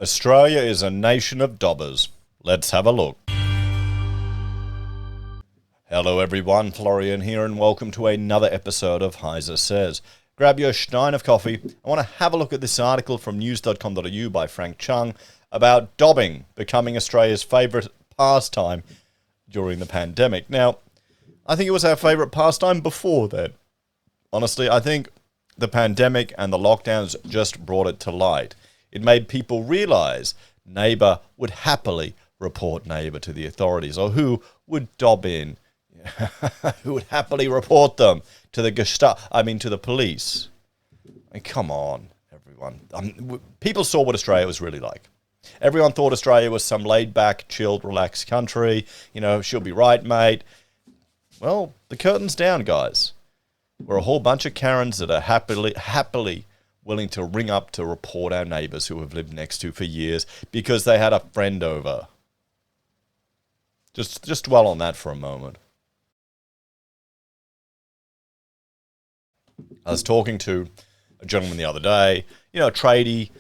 Australia is a nation of dobbers. Let's have a look. Hello everyone, Florian here, and welcome to another episode of HeiseSays. Grab your stein of coffee. I want to have a look at this article from news.com.au by Frank Chung about dobbing becoming Australia's favourite pastime during the pandemic. Now, I think it was our favourite pastime before that. Honestly, I think the pandemic and the lockdowns just brought it to light. It made people realise neighbour would happily report neighbour to the authorities, or who would dob in, who would happily report them to the to the police. I mean, come on, everyone. People saw what Australia was really like. Everyone thought Australia was some laid-back, chilled, relaxed country. You know, she'll be right, mate. Well, the curtain's down, guys. We're a whole bunch of Karens that are happily willing to ring up to report our neighbours who have lived next to for years because they had a friend over. Just dwell on that for a moment. I was talking to a gentleman the other day, tradie,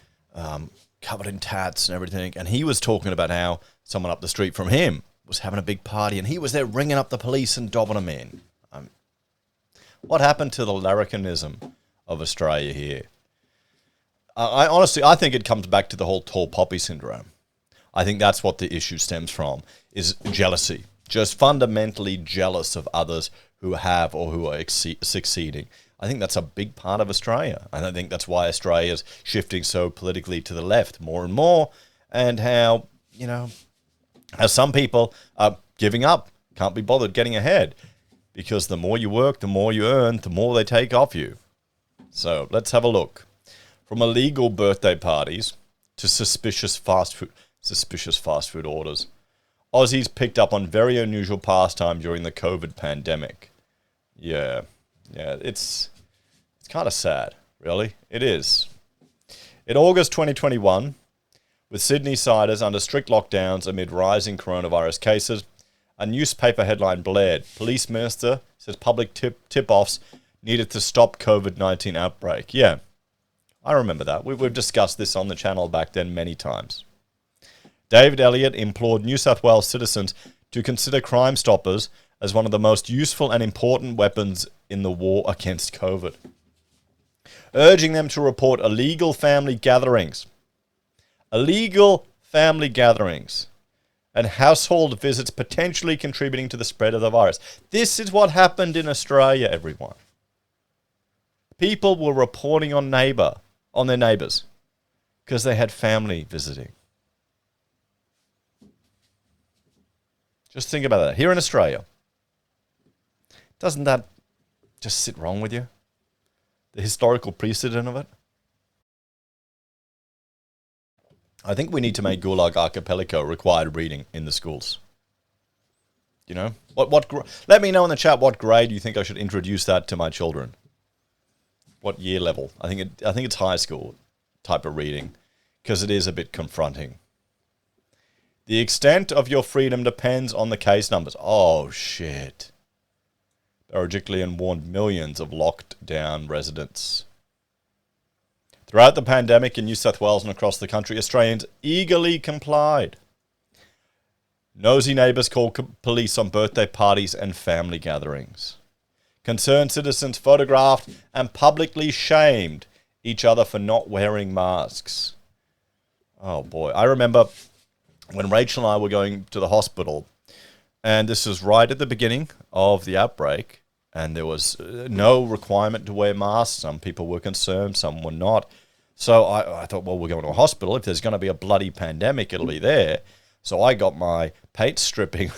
covered in tats and everything, and he was talking about how someone up the street from him was having a big party, and he was there ringing up the police and dobbing them in. What happened to the larrikinism of Australia here? I think it comes back to the whole tall poppy syndrome. I think that's what the issue stems from, is jealousy. Just fundamentally jealous of others who have or who are succeeding. I think that's a big part of Australia. And I think that's why Australia's shifting so politically to the left more and more, and how some people are giving up, can't be bothered getting ahead, because the more you work, the more you earn, the more they take off you. So let's have a look. From illegal birthday parties to suspicious fast food orders, Aussies picked up on very unusual pastime during the COVID pandemic. Yeah, it's kind of sad, really. It is. In August 2021, with Sydney siders under strict lockdowns amid rising coronavirus cases, a newspaper headline blared, Police Minister says public tip-offs needed to stop COVID-19 outbreak. Yeah, I remember that. We've discussed this on the channel back then many times. David Elliott implored New South Wales citizens to consider Crime Stoppers as one of the most useful and important weapons in the war against COVID, urging them to report illegal family gatherings and household visits potentially contributing to the spread of the virus. This is what happened in Australia, everyone. People were reporting on their neighbours because they had family visiting. Just think about that. Here in Australia, doesn't that just sit wrong with you? The historical precedent of it? I think we need to make Gulag Archipelago required reading in the schools. Let me know in the chat what grade you think I should introduce that to my children. What year level? I think it's high school type of reading, because it is a bit confronting. The extent of your freedom depends on the case numbers. Oh shit. Berejiklian warned millions of locked down residents. Throughout the pandemic in New South Wales and across the country, Australians eagerly complied. Nosy neighbours called police on birthday parties and family gatherings. Concerned citizens photographed and publicly shamed each other for not wearing masks. Oh boy. I remember when Rachel and I were going to the hospital, and this was right at the beginning of the outbreak, and there was no requirement to wear masks. Some people were concerned, some were not. So I thought, well, we're going to a hospital. If there's going to be a bloody pandemic, it'll be there. So I got my paint stripping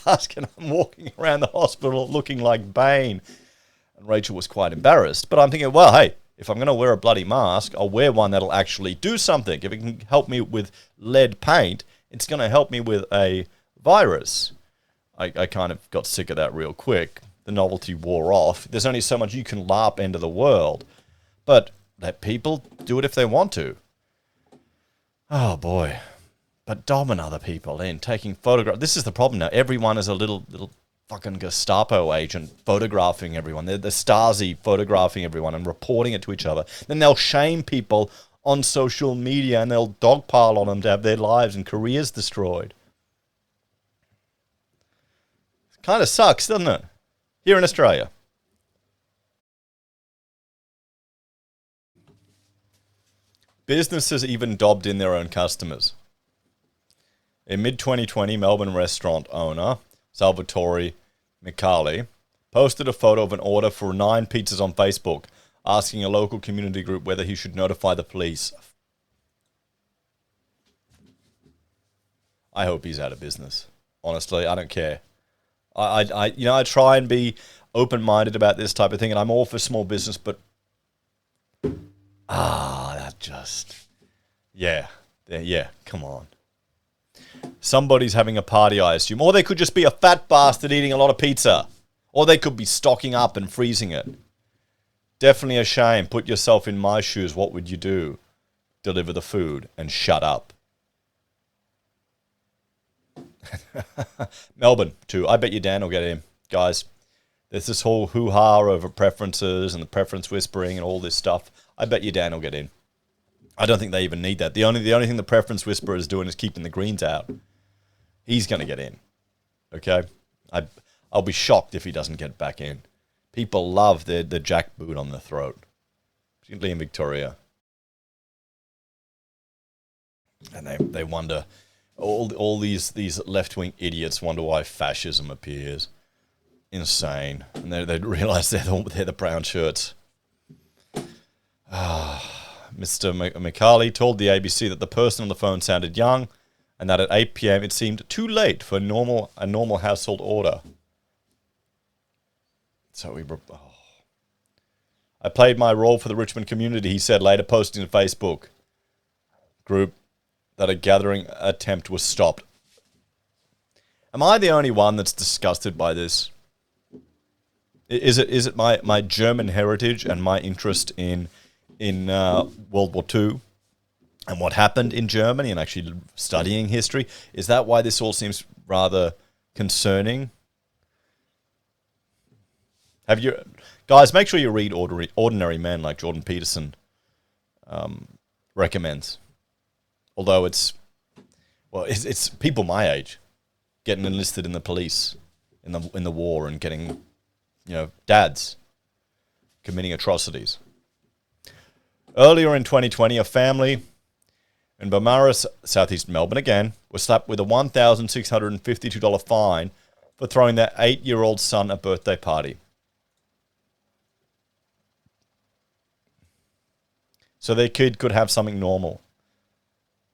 mask, and I'm walking around the hospital looking like Bane. And Rachel was quite embarrassed. But I'm thinking, well, hey, if I'm going to wear a bloody mask, I'll wear one that'll actually do something. If it can help me with lead paint, it's going to help me with a virus. I kind of got sick of that real quick. The novelty wore off. There's only so much you can LARP into the world. But let people do it if they want to. Oh, boy. But dobbing other people in, taking photographs. This is the problem now. Everyone is a little fucking Gestapo agent photographing everyone. They're the Stasi photographing everyone and reporting it to each other. Then they'll shame people on social media, and they'll dogpile on them to have their lives and careers destroyed. It kind of sucks, doesn't it? Here in Australia. Businesses even dobbed in their own customers. In mid-2020, Melbourne restaurant owner Salvatore Micali posted a photo of an order for 9 pizzas on Facebook, asking a local community group whether he should notify the police. I hope he's out of business. Honestly, I don't care. I try and be open-minded about this type of thing, and I'm all for small business, but that just, yeah, come on. Somebody's having a party, I assume, or they could just be a fat bastard eating a lot of pizza, or they could be stocking up and freezing it. Definitely a shame. Put yourself in my shoes. What would you do? Deliver the food and shut up. Melbourne, too. I bet you Dan will get in. Guys, there's this whole hoo-ha over preferences and the preference whispering and all this stuff. I bet you Dan will get in. I don't think they even need that. The only thing the preference whisperer is doing is keeping the Greens out. He's going to get in. Okay? I'll be shocked if he doesn't get back in. People love the jackboot on the throat, particularly in Victoria. And they wonder, all these left-wing idiots wonder why fascism appears. Insane. And they realise they're the brown shirts. Mr. Micali told the ABC that the person on the phone sounded young and that at 8 p.m. it seemed too late for a normal household order. So I played my role for the Richmond community, he said, later posting to Facebook group that a gathering attempt was stopped. Am I the only one that's disgusted by this? Is it my German heritage and my interest in World War II and what happened in Germany and actually studying history? Is that why this all seems rather concerning? Have you guys, make sure you read Ordinary Men like Jordan Peterson recommends. Although it's people my age getting enlisted in the police in the war and getting, dads committing atrocities. Earlier in 2020, a family in Bamara, southeast Melbourne again, was slapped with a $1,652 fine for throwing their 8-year-old son a birthday party. So their kid could have something normal.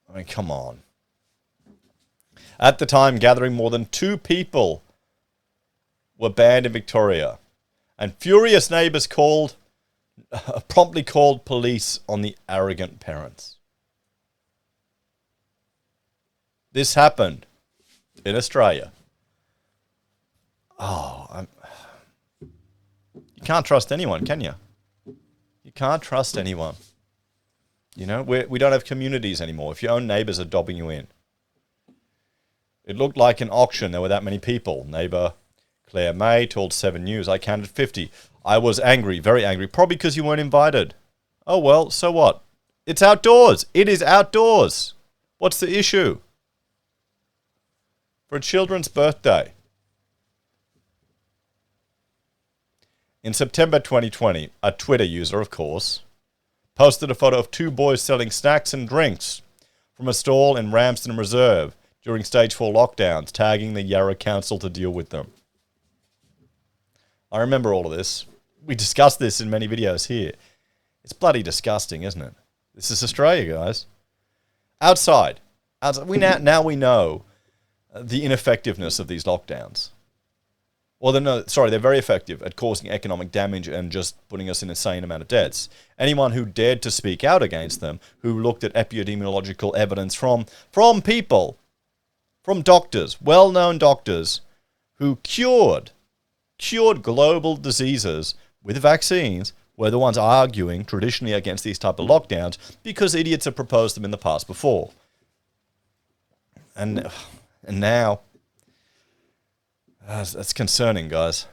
I mean, come on. At the time, gathering more than 2 people were banned in Victoria, and furious neighbours promptly called police on the arrogant parents. This happened in Australia. You can't trust anyone, can you? You can't trust anyone. We don't have communities anymore. If your own neighbours are dobbing you in. It looked like an auction. There were that many people. Neighbour Claire May told 7 News, I counted 50. I was angry, very angry, probably because you weren't invited. Oh, well, so what? It's outdoors. It is outdoors. What's the issue? For a children's birthday. In September 2020, a Twitter user, of course, posted a photo of 2 boys selling snacks and drinks from a stall in Ramsden Reserve during Stage 4 lockdowns, tagging the Yarra Council to deal with them. I remember all of this. We discussed this in many videos here. It's bloody disgusting, isn't it? This is Australia, guys. Outside we know the ineffectiveness of these lockdowns. Well, they're very effective at causing economic damage and just putting us in an insane amount of debts. Anyone who dared to speak out against them, who looked at epidemiological evidence from people, from doctors, well-known doctors, who cured global diseases with vaccines, were the ones arguing traditionally against these type of lockdowns because idiots have proposed them in the past before. And now... That's concerning, guys.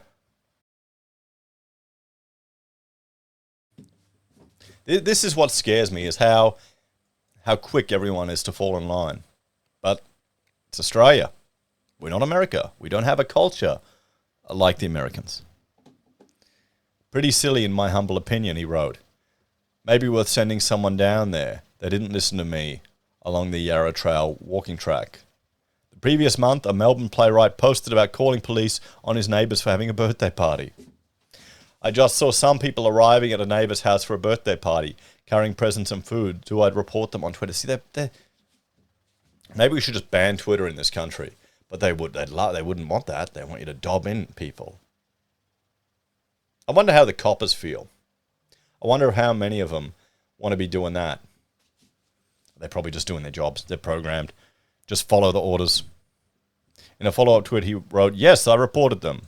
This is what scares me, is how how quick everyone is to fall in line. But it's Australia. We're not America. We don't have a culture like the Americans. Pretty silly in my humble opinion, he wrote. Maybe worth sending someone down there. They didn't listen to me along the Yarra Trail walking track. The previous month, a Melbourne playwright posted about calling police on his neighbours for having a birthday party. I just saw some people arriving at a neighbour's house for a birthday party, carrying presents and food. Do I report them on Twitter? See, maybe we should just ban Twitter in this country. But they wouldn't want that. They want you to dob in people. I wonder how the coppers feel. I wonder how many of them want to be doing that. They're probably just doing their jobs. They're programmed. Just follow the orders. In a follow-up tweet, he wrote, yes, I reported them.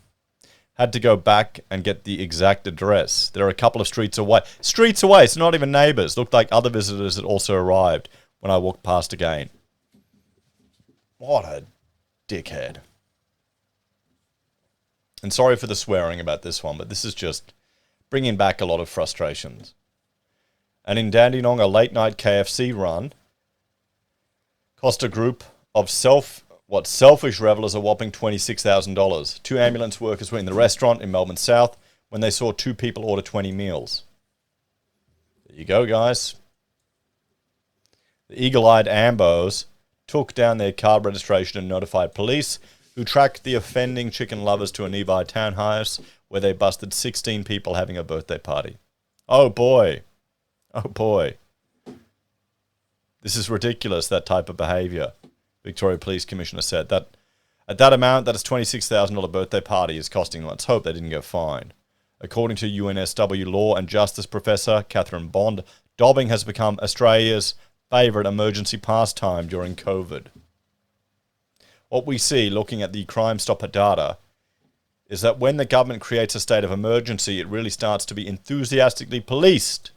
Had to go back and get the exact address. They're a couple of streets away. Streets away, it's not even neighbours. Looked like other visitors had also arrived when I walked past again. What a dickhead. And sorry for the swearing about this one, but this is just bringing back a lot of frustrations. And in Dandenong, a late-night KFC run cost a group of selfish revelers a whopping $26,000. 2 ambulance workers were in the restaurant in Melbourne South when they saw 2 people order 20 meals. There you go, guys. The eagle-eyed Ambos took down their car registration and notified police, who tracked the offending chicken lovers to a nearby townhouse where they busted 16 people having a birthday party. Oh boy. Oh boy. This is ridiculous, that type of behaviour, Victoria Police Commissioner said. That at that amount, that is $26,000 birthday party is costing. Let's hope they didn't go fine. According to UNSW Law and Justice Professor Catherine Bond, dobbing has become Australia's favourite emergency pastime during COVID. What we see, looking at the Crime Stopper data, is that when the government creates a state of emergency, it really starts to be enthusiastically policed,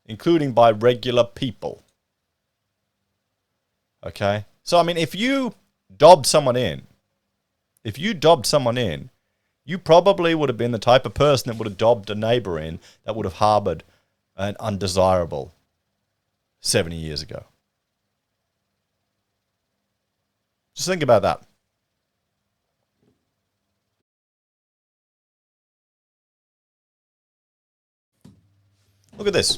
including by regular people. Okay? So, I mean, if you dobbed someone in, you probably would have been the type of person that would have dobbed a neighbour in that would have harboured an undesirable 70 years ago. Just think about that. Look at this.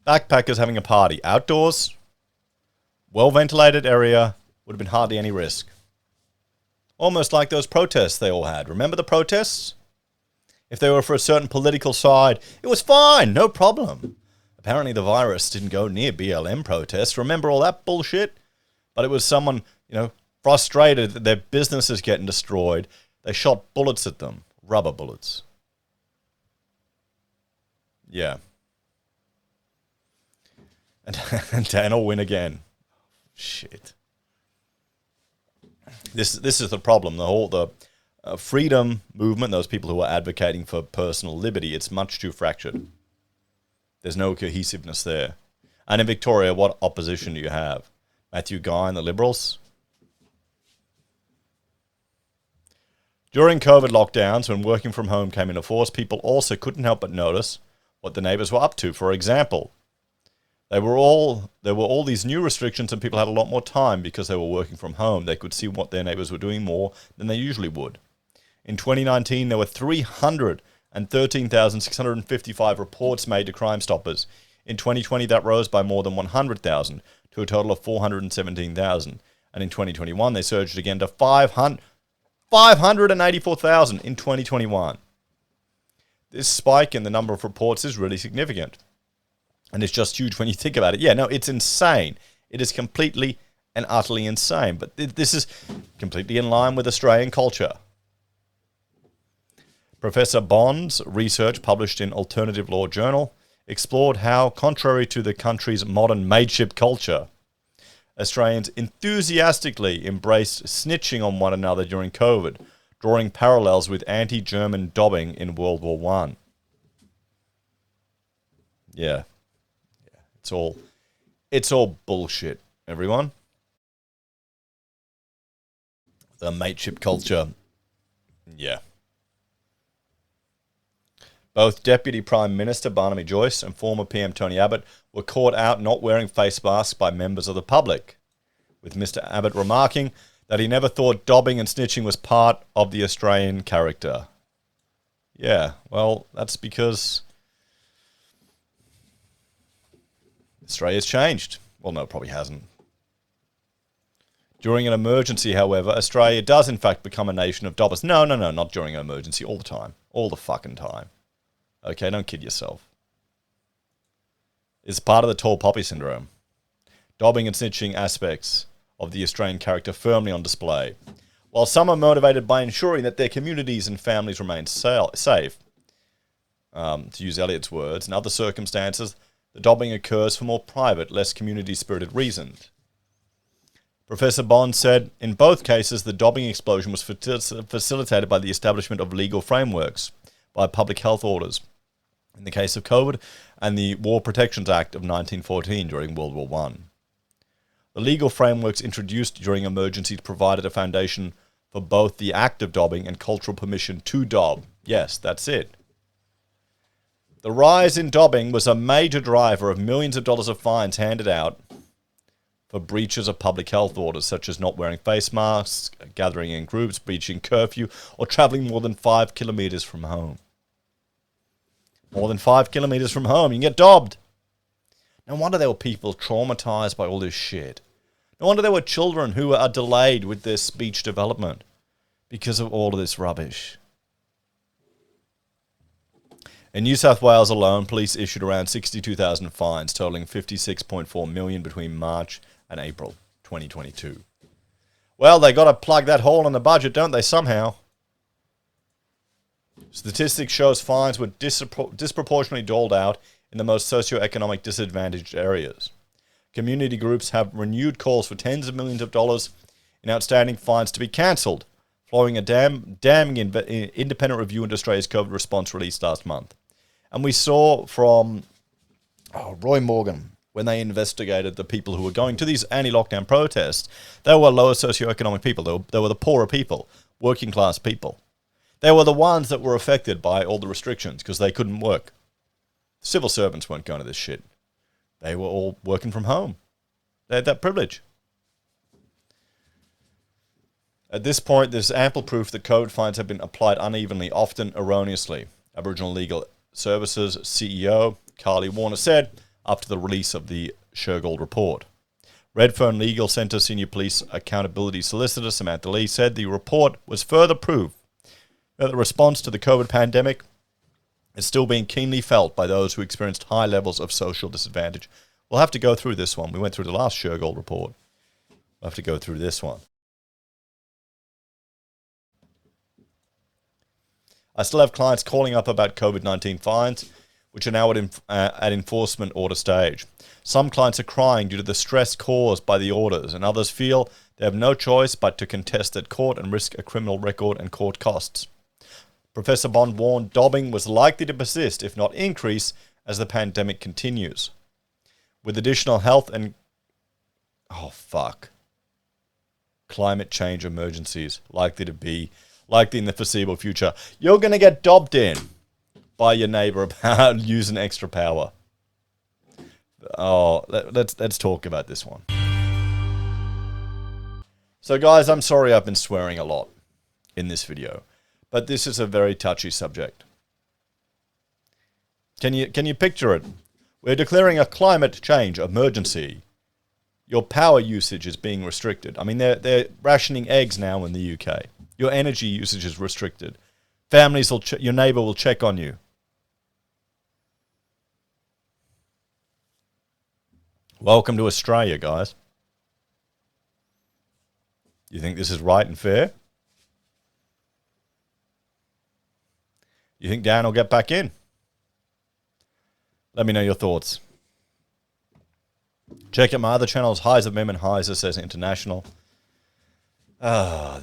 Backpackers having a party. Outdoors, well-ventilated area, would have been hardly any risk. Almost like those protests they all had. Remember the protests? If they were for a certain political side, it was fine, no problem. Apparently the virus didn't go near BLM protests. Remember all that bullshit? But it was someone, frustrated that their business is getting destroyed. They shot bullets at them. Rubber bullets. Yeah. And Dan will win again. Shit. This is the problem. The freedom movement, those people who are advocating for personal liberty, it's much too fractured. There's no cohesiveness there. And in Victoria, what opposition do you have? Matthew Guy and the Liberals? During COVID lockdowns, when working from home came into force, people also couldn't help but notice what the neighbours were up to. For example, there were all these new restrictions and people had a lot more time because they were working from home. They could see what their neighbours were doing more than they usually would. In 2019, there were 313,655 reports made to Crime Stoppers. In 2020, that rose by more than 100,000 to a total of 417,000. And in 2021, they surged again to 584,000 in 2021. This spike in the number of reports is really significant. And it's just huge when you think about it. Yeah, no, it's insane. It is completely and utterly insane. But this is completely in line with Australian culture. Professor Bond's research, published in Alternative Law Journal, explored how, contrary to the country's modern mateship culture, Australians enthusiastically embraced snitching on one another during COVID, drawing parallels with anti-German dobbing in World War I. Yeah. It's all bullshit, everyone. The mateship culture, yeah. Both Deputy Prime Minister Barnaby Joyce and former PM Tony Abbott were caught out not wearing face masks by members of the public, with Mr. Abbott remarking that he never thought dobbing and snitching was part of the Australian character. Yeah, well, that's because Australia's changed. Well, no, it probably hasn't. During an emergency, however, Australia does in fact become a nation of dobbers. No, not during an emergency. All the time. All the fucking time. Okay, don't kid yourself. It's part of the tall poppy syndrome. Dobbing and snitching aspects of the Australian character firmly on display. While some are motivated by ensuring that their communities and families remain safe, to use Eliot's words, in other circumstances, the dobbing occurs for more private, less community-spirited reasons. Professor Bond said, in both cases, the dobbing explosion was facilitated by the establishment of legal frameworks, by public health orders, in the case of COVID, and the War Protections Act of 1914 during World War I. The legal frameworks introduced during emergencies provided a foundation for both the act of dobbing and cultural permission to dob. Yes, that's it. The rise in dobbing was a major driver of millions of dollars of fines handed out for breaches of public health orders, such as not wearing face masks, gathering in groups, breaching curfew, or travelling more than 5 kilometres from home. More than 5 kilometres from home, you can get dobbed. No wonder there were people traumatised by all this shit. No wonder there were children who are delayed with their speech development because of all of this rubbish. In New South Wales alone, police issued around 62,000 fines, totaling $56.4 million between March and April 2022. Well, they got to plug that hole in the budget, don't they, somehow? Statistics shows fines were disproportionately doled out in the most socioeconomic disadvantaged areas. Community groups have renewed calls for tens of millions of dollars in outstanding fines to be cancelled, following a damning independent review into Australia's COVID response released last month. And we saw from Roy Morgan, when they investigated the people who were going to these anti-lockdown protests, they were lower socioeconomic people. They were the poorer people, working class people. They were the ones that were affected by all the restrictions because they couldn't work. Civil servants weren't going to this shit. They were all working from home. They had that privilege. At this point, there's ample proof that COVID fines have been applied unevenly, often erroneously. Aboriginal Legal Services CEO Carly Warner said after the release of the Shergold report. Redfern Legal Centre Senior Police Accountability Solicitor Samantha Lee said the report was further proof that the response to the COVID pandemic is still being keenly felt by those who experienced high levels of social disadvantage. We'll have to go through this one. We went through the last Shergold report. We'll have to go through this one. I still have clients calling up about COVID-19 fines, which are now at enforcement order stage. Some clients are crying due to the stress caused by the orders, and others feel they have no choice but to contest at court and risk a criminal record and court costs. Professor Bond warned dobbing was likely to persist, if not increase, as the pandemic continues. With additional health and climate change emergencies likely in the foreseeable future, you're going to get dobbed in by your neighbour about using extra power. Let's talk about this one. So guys, I'm sorry I've been swearing a lot in this video, but this is a very touchy subject. Can you picture it? We're declaring a climate change emergency. Your power usage is being restricted. I mean, they're rationing eggs now in the UK. Your energy usage is restricted. Families your neighbour will check on you. Welcome to Australia, guys. You think this is right and fair? You think Dan will get back in? Let me know your thoughts. Check out my other channels, Heise Mem and HeiseSays International. I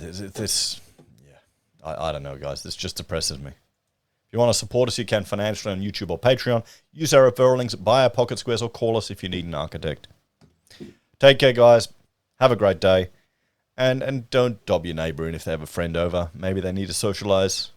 don't know, guys. This just depresses me. If you want to support us, you can financially on YouTube or Patreon. Use our referral links, buy our pocket squares, or call us if you need an architect. Take care, guys. Have a great day. And don't dob your neighbour in if they have a friend over. Maybe they need to socialise.